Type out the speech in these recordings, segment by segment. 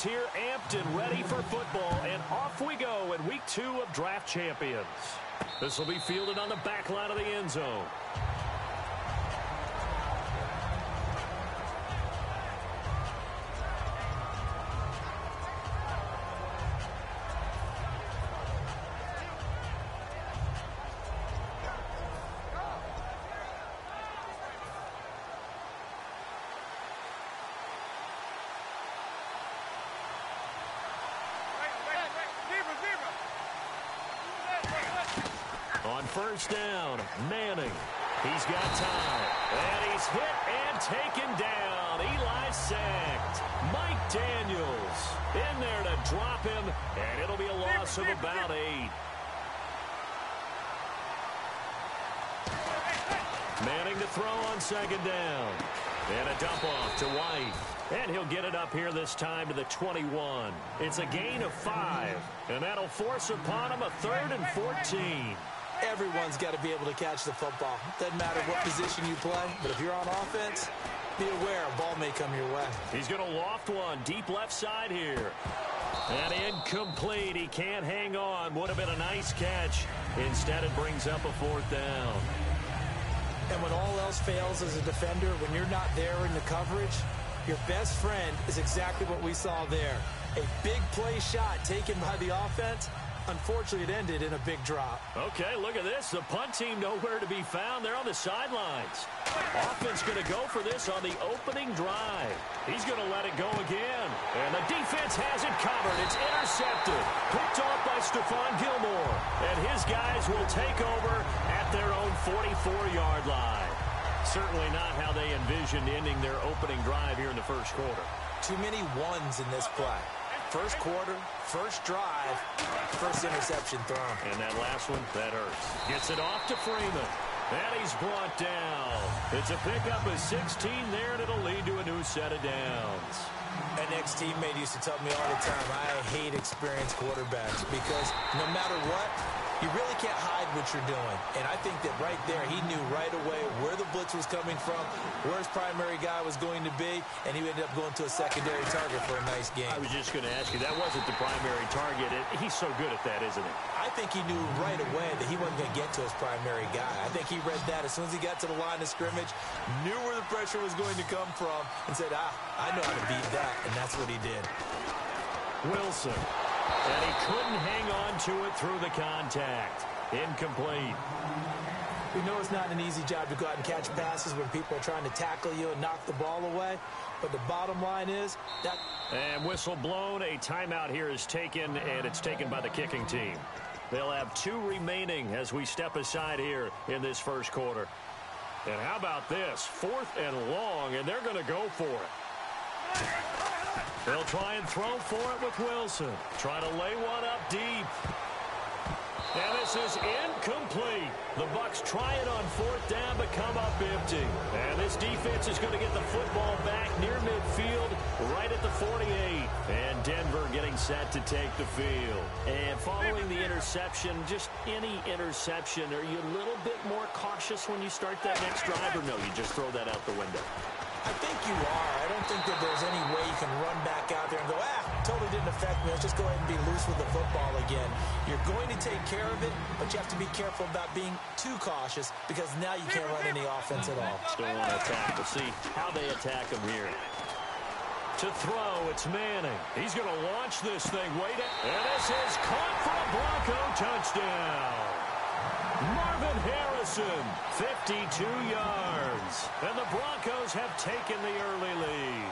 here, amped and ready for football, and off we go in Week 2 of Draft Champions. This will be fielded on the back line of the end zone. On first down, Manning. He's got time. And he's hit and taken down. Eli sacked. Mike Daniels in there to drop him, and it'll be a loss of about 8. Manning to throw on second down. And a dump off to White. And he'll get it up here this time to the 21. It's a gain of 5. And that'll force upon him a 3rd and 14. Everyone's got to be able to catch the football. Doesn't matter what position you play, but if you're on offense, be aware a ball may come your way. He's going to loft one deep left side here. And incomplete. He can't hang on. Would have been a nice catch. Instead, it brings up a 4th down. And when all else fails as a defender, when you're not there in the coverage, your best friend is exactly what we saw there. A big play shot taken by the offense. Unfortunately, it ended in a big drop. Okay, look at this. The punt team nowhere to be found. They're on the sidelines. Offense going to go for this on the opening drive. He's going to let it go again. And the defense has it covered. It's intercepted. Picked off by Stephon Gilmore. And his guys will take over at their own 44-yard line. Certainly not how they envisioned ending their opening drive here in the first quarter. Too many ones in this play. First quarter, first drive, first interception thrown. And that last one, that hurts. Gets it off to Freeman. And he's brought down. It's a pickup of 16 there, and it'll lead to a new set of downs. An ex-teammate used to tell me all the time, I hate experienced quarterbacks because no matter what, you really can't hide what you're doing. And I think that right there, he knew right away where the blitz was coming from, where his primary guy was going to be, and he ended up going to a secondary target for a nice game. I was just going to ask you, that wasn't the primary target. He's so good at that, isn't he? I think he knew right away that he wasn't going to get to his primary guy. I think he read that as soon as he got to the line of scrimmage, knew where the pressure was going to come from, and said, I know how to beat that, and that's what he did. Wilson. And he couldn't hang on to it through the contact. Incomplete. We know it's not an easy job to go out and catch passes when people are trying to tackle you and knock the ball away. But the bottom line is that... And whistle blown. A timeout here is taken, and it's taken by the kicking team. They'll have 2 remaining as we step aside here in this first quarter. And how about this? 4th and long, and they're going to go for it. They'll try and throw for it with Wilson. Try to lay one up deep. And this is incomplete. The Bucs try it on 4th down, but come up empty. And this defense is going to get the football back near midfield, right at the 48. And Denver getting set to take the field. And following the interception, just any interception, are you a little bit more cautious when you start that next drive, or no, you just throw that out the window? I think you are. I don't think that there's any way you can run back out there and go, totally didn't affect me. Let's just go ahead and be loose with the football again. You're going to take care of it, but you have to be careful about being too cautious because now you can't run any offense at all. Still want to attack. We'll see how they attack him here. To throw, it's Manning. He's going to launch this thing. Wait, and this is caught for a Bronco touchdown. Marvin Harrison, 52 yards. And the Broncos have taken the early lead.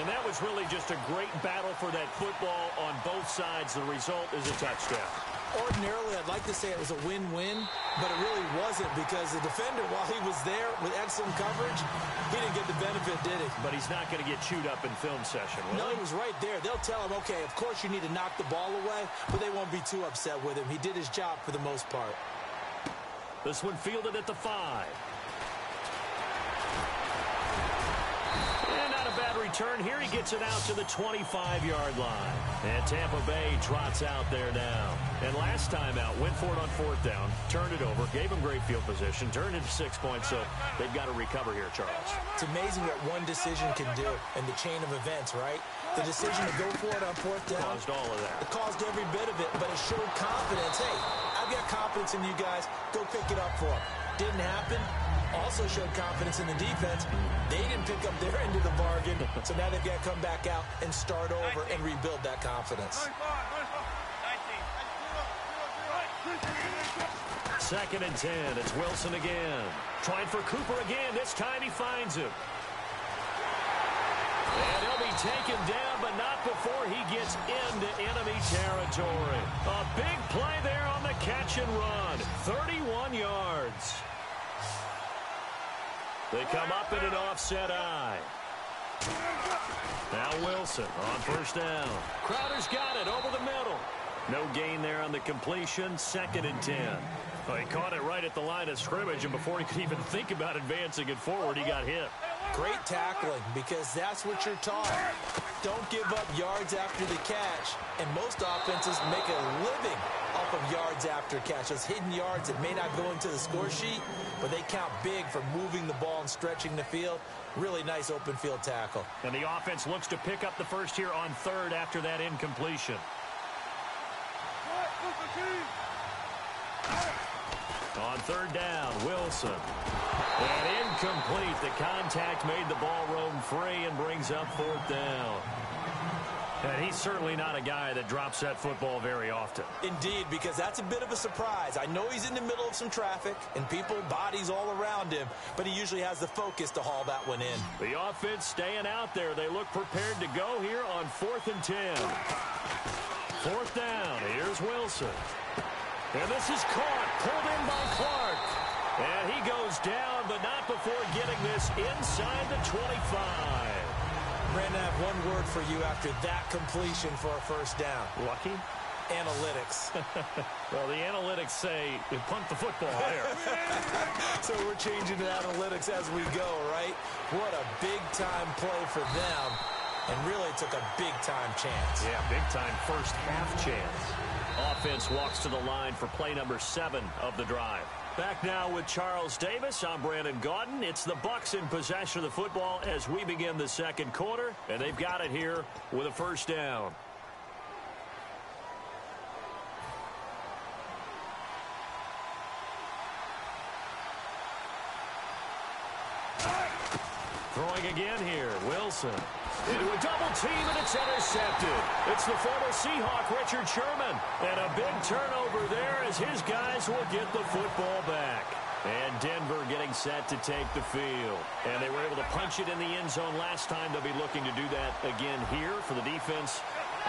And that was really just a great battle for that football on both sides. The result is a touchdown. Ordinarily, I'd like to say it was a win-win, but it really wasn't because the defender, while he was there with excellent coverage, he didn't get the benefit, did he? But he's not going to get chewed up in film session, will No, he? he was right there. They'll tell him, okay, of course you need to knock the ball away, but they won't be too upset with him. He did his job for the most part. This one fielded at the 5. And not a bad return here. He gets it out to the 25-yard line. And Tampa Bay trots out there now. And last time out, went for it on fourth down, turned it over, gave him great field position, turned into 6 points, so they've got to recover here, Charles. It's amazing what one decision can do in the chain of events, right? The decision to go for it on fourth down. Caused all of that. It caused every bit of it, but it showed confidence. Hey, I've got confidence in you guys. Go pick it up for them. Didn't happen. Also showed confidence in the defense. They didn't pick up their end of the bargain, so now they've got to come back out and start over and rebuild that confidence. 2nd and 10. It's Wilson again. Trying for Cooper again. This time he finds him. And he'll be taken down, but not before he gets into enemy territory. A big play there on the catch and run. 31 yards. They come up in an offset eye. Now Wilson on first down. Crowder's got it over the middle. No gain there on the completion. 2nd and 10. Well, he caught it right at the line of scrimmage, and before he could even think about advancing it forward, he got hit. Great tackling, because that's what you're taught. Don't give up yards after the catch, and most offenses make a living off of yards after catch. Those hidden yards that may not go into the score sheet, but they count big for moving the ball and stretching the field. Really nice open field tackle. And the offense looks to pick up the first here on third after that incompletion. On third down, Wilson. And incomplete. The contact made the ball roam free and brings up fourth down. And he's certainly not a guy that drops that football very often. Indeed, because that's a bit of a surprise. I know he's in the middle of some traffic and people, bodies all around him, but he usually has the focus to haul that one in. The offense staying out there. They look prepared to go here on 4th and 10. Fourth down. Here's Wilson. And this is caught, pulled in by Clark. And he goes down, but not before getting this inside the 25. Brandon, I have one word for you after that completion for a first down. Lucky? Analytics. Well, the analytics say you punt the football there. So we're changing to analytics as we go, right? What a big-time play for them. And really took a big-time chance. Yeah, big-time first half chance. Offense walks to the line for play number 7 of the drive. Back now with Charles Davis. I'm Brandon Gaudin. It's the Bucs in possession of the football as we begin the second quarter, and they've got it here with a first down. Throwing again here, Wilson. Into a double team, and it's intercepted. It's the former Seahawk, Richard Sherman. And a big turnover there as his guys will get the football back. And Denver getting set to take the field. And they were able to punch it in the end zone last time. They'll be looking to do that again here for the defense.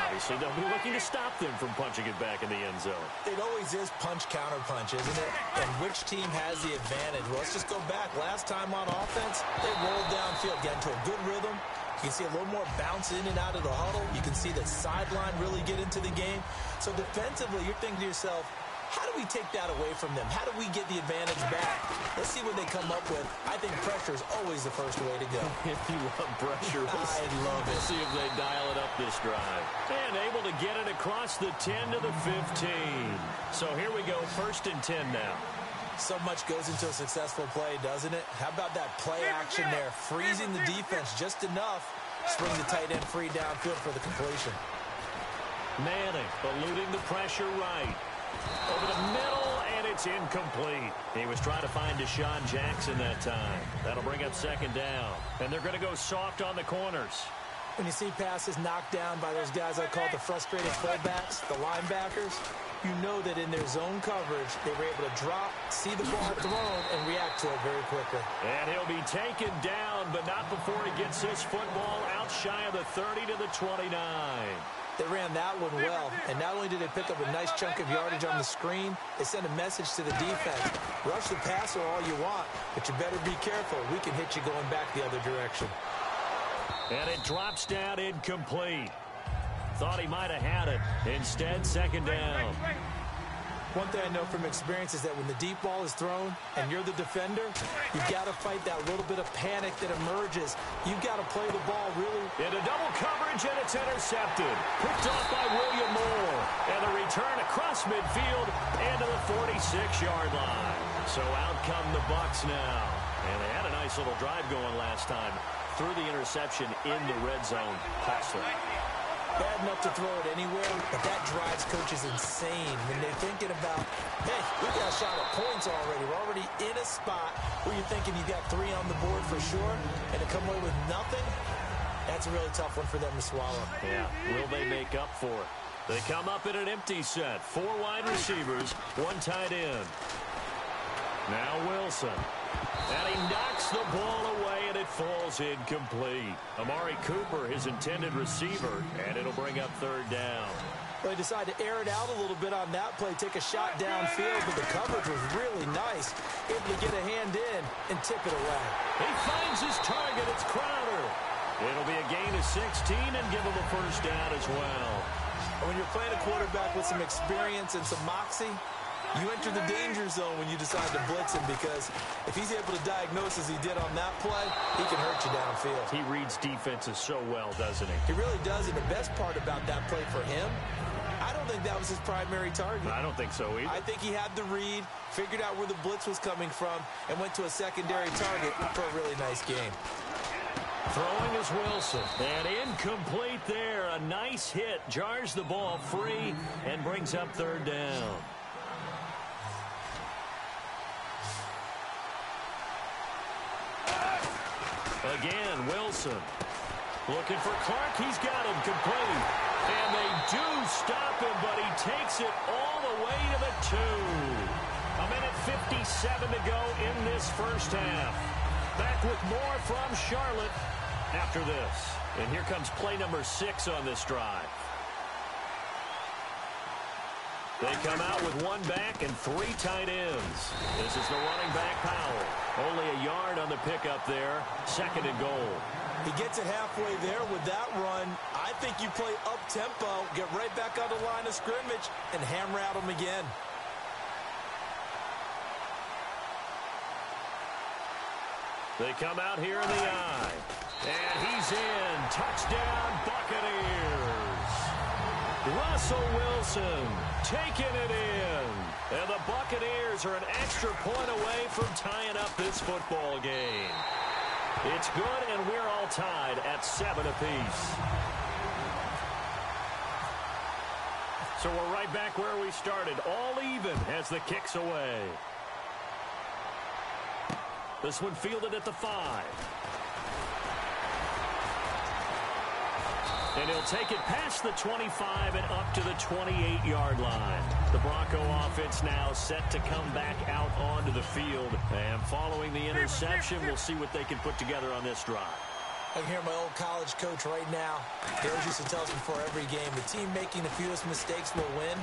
Obviously, they'll be looking to stop them from punching it back in the end zone. It always is punch-counter-punch, isn't it? And which team has the advantage? Well, let's just go back. Last time on offense, they rolled downfield, get into a good rhythm. You can see a little more bounce in and out of the huddle. You can see the sideline really get into the game. So defensively, you're thinking to yourself, how do we take that away from them? How do we get the advantage back? Let's see what they come up with. I think pressure is always the first way to go. If you love pressure, I love it. We'll see if they dial it up this drive. And able to get it across the 10 to the 15. So here we go, 1st and 10 now. So much goes into a successful play, doesn't it? How about that play action there? Freezing the defense just enough. Swing the tight end free downfield for the completion. Manning eluding the pressure right. Over the middle, and it's incomplete. He was trying to find Deshaun Jackson that time. That'll bring up 2nd down. And they're going to go soft on the corners. When you see passes knocked down by those guys I call the frustrated fullbacks, the linebackers, you know that in their zone coverage, they were able to drop, see the ball thrown, and react to it very quickly. And he'll be taken down, but not before he gets his football out shy of the 30 to the 29. They ran that one well, and not only did they pick up a nice chunk of yardage on the screen, they sent a message to the defense. Rush the passer all you want, but you better be careful. We can hit you going back the other direction. And it drops down incomplete. Thought he might have had it. Instead, 2nd down. One thing I know from experience is that when the deep ball is thrown and you're the defender, you've got to fight that little bit of panic that emerges. You've got to play the ball really. Into double coverage, and it's intercepted. Picked off by William Moore. And the return across midfield into the 46-yard line. So out come the Bucs now. And they had a nice little drive going last time. Threw the interception in the red zone. Costly. Bad enough to throw it anywhere, but that drives coaches insane when they're thinking about, hey, we got a shot at points already. We're already in a spot where you're thinking you got 3 on the board for sure, and to come away with nothing, that's a really tough one for them to swallow. Yeah, will they make up for it? They come up in an empty set. 4 wide receivers, 1 tight end. Now Wilson. And he knocks the ball away, and it falls incomplete. Amari Cooper, his intended receiver, and it'll bring up 3rd down. Well, they decided to air it out a little bit on that play, take a shot downfield, but the coverage was really nice. Able to get a hand in and tip it away. He finds his target. It's Crowder. It'll be a gain of 16 and give him a 1st down as well. And when you're playing a quarterback with some experience and some moxie, you enter the danger zone when you decide to blitz him, because if he's able to diagnose as he did on that play, he can hurt you downfield. He reads defenses so well, doesn't he? He really does, and the best part about that play for him, I don't think that was his primary target. I don't think so either. I think he had the read, figured out where the blitz was coming from, and went to a secondary target for a really nice game. Throwing is Wilson. And incomplete there. A nice hit. Jars the ball free and brings up 3rd down. Again, Wilson. Looking for Clark. He's got him complete. And they do stop him, but he takes it all the way to the 2. A minute 57 to go in this first half. Back with more from Charlotte after this. And here comes play number 6 on this drive. They come out with 1 back and 3 tight ends. This is the running back, Powell. Only a yard on the pickup there. 2nd and goal. He gets it halfway there with that run. I think you play up-tempo, get right back on the line of scrimmage, and hammer at him again. They come out here in the eye. And he's in. Touchdown, Buccaneers. Russell Wilson taking it in. And the Buccaneers are an extra point away from tying up this football game. It's good, and we're all tied at 7 apiece. So we're right back where we started, all even as the kick's away. This one fielded at the 5. And he'll take it past the 25 and up to the 28-yard line. The Bronco offense now set to come back out onto the field. And following the interception, we'll see what they can put together on this drive. I can hear my old college coach right now. He always used to tell us before every game, the team making the fewest mistakes will win.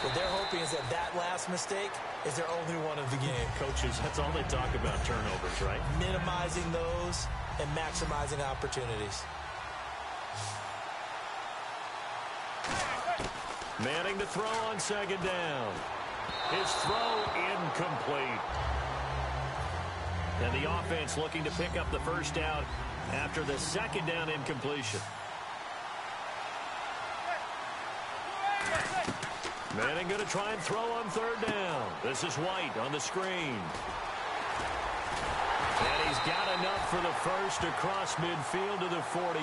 What they're hoping is that that last mistake is their only one of the game. Coaches, that's all they talk about, turnovers, right? Minimizing those and maximizing opportunities. Manning to throw on 2nd down. His throw incomplete. And the offense looking to pick up the 1st down after the 2nd down incompletion. Manning going to try and throw on 3rd down. This is White on the screen. And he's got enough for the 1st across midfield to the 48.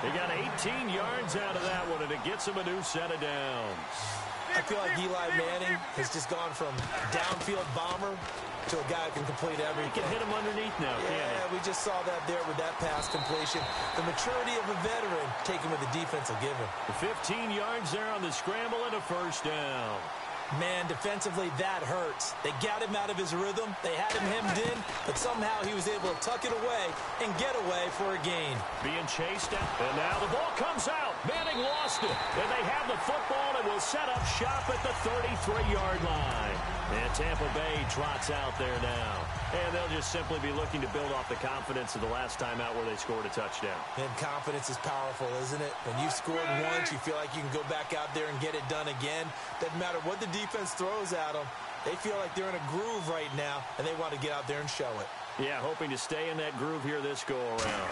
He got 18 yards out of that one, and it gets him a new set of downs. I feel like Eli Manning has just gone from downfield bomber to a guy who can complete everything. He can hit him underneath now, can't he? Yeah, we just saw that there with that pass completion. The maturity of a veteran taken with the defense will give him. 15 yards there on the scramble and a 1st down. Man, defensively, that hurts. They got him out of his rhythm. They had him hemmed in, but somehow he was able to tuck it away and get away for a gain. Being chased out. And now the ball comes out. Manning lost it. And they have the football and will set up shop at the 33-yard line. And Tampa Bay trots out there now. And they'll just simply be looking to build off the confidence of the last time out where they scored a touchdown. And confidence is powerful, isn't it? When you've scored once, you feel like you can go back out there and get it done again. Doesn't matter what the defense throws at them. They feel like they're in a groove right now, and they want to get out there and show it. Yeah, hoping to stay in that groove here this go-around.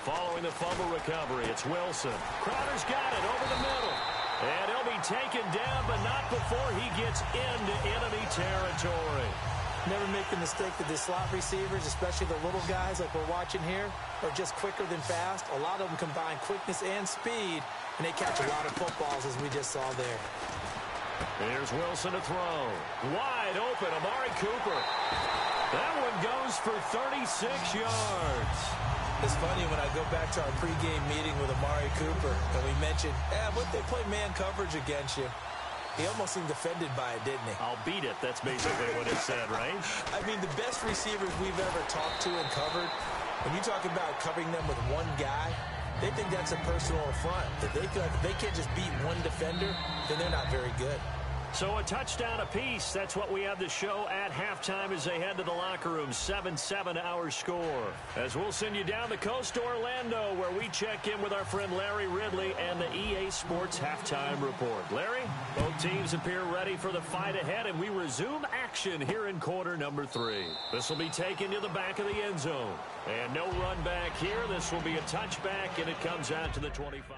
Following the fumble recovery, it's Wilson. Crowder's got it over the middle. And he'll be taken down, but not before he gets into enemy territory. Never make the mistake that the slot receivers, especially the little guys like we're watching here, are just quicker than fast. A lot of them combine quickness and speed, and they catch a lot of footballs, as we just saw there. Here's Wilson to throw. Wide open, Amari Cooper. That one goes for 36 yards. It's funny when I go back to our pregame meeting with Amari Cooper, and we mentioned, what they play man coverage against you. He almost seemed offended by it, didn't he? I'll beat it. That's basically what it said, right? I mean, the best receivers we've ever talked to and covered, when you talk about covering them with one guy, they think that's a personal affront. If they feel like if they can't just beat one defender, then they're not very good. So a touchdown apiece. That's what we have to show at halftime as they head to the locker room. 7-7 our score. As we'll send you down the coast to Orlando, where we check in with our friend Larry Ridley and the EA Sports Halftime Report. Larry, both teams appear ready for the fight ahead, and we resume action here in quarter number 3. This will be taken to the back of the end zone. And no run back here. This will be a touchback, and it comes out to the 25.